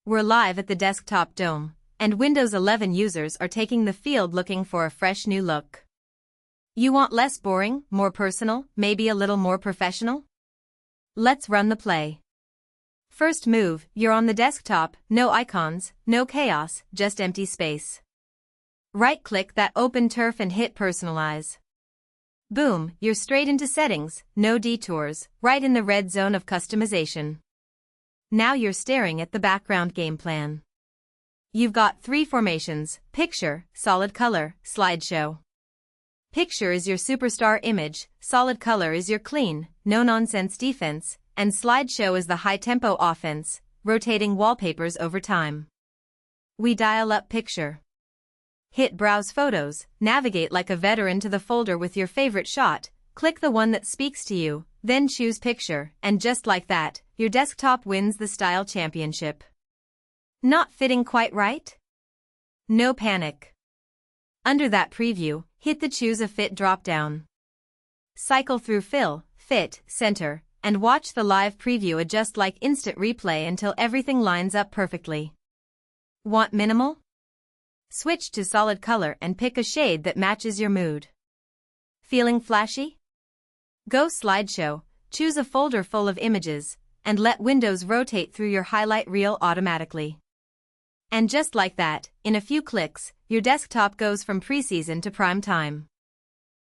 We're live at the desktop dome, and Windows 11 users are taking the field looking for a fresh new look. You want less boring, more personal, maybe a little more professional? Let's run the play. First move, you're on the desktop, no icons, no chaos, just empty space. Right-click that open turf and hit Personalize. Boom, you're straight into settings, no detours, right in the red zone of customization. Now you're staring at the background game plan. You've got 3 formations: picture, solid color, slideshow. Picture is your superstar image, solid color is your clean, no-nonsense defense, and slideshow is the high-tempo offense, rotating wallpapers over time. We dial up picture. Hit Browse Photos, navigate like a veteran to the folder with your favorite shot, click the one that speaks to you, then choose picture, and just like that, your desktop wins the style championship. Not fitting quite right? No panic. Under that preview, hit the Choose a Fit drop-down. Cycle through Fill, Fit, Center, and watch the live preview adjust like instant replay until everything lines up perfectly. Want minimal? Switch to solid color and pick a shade that matches your mood. Feeling flashy? Go slideshow, choose a folder full of images, and let Windows rotate through your highlight reel automatically. And just like that, in a few clicks, your desktop goes from preseason to prime time.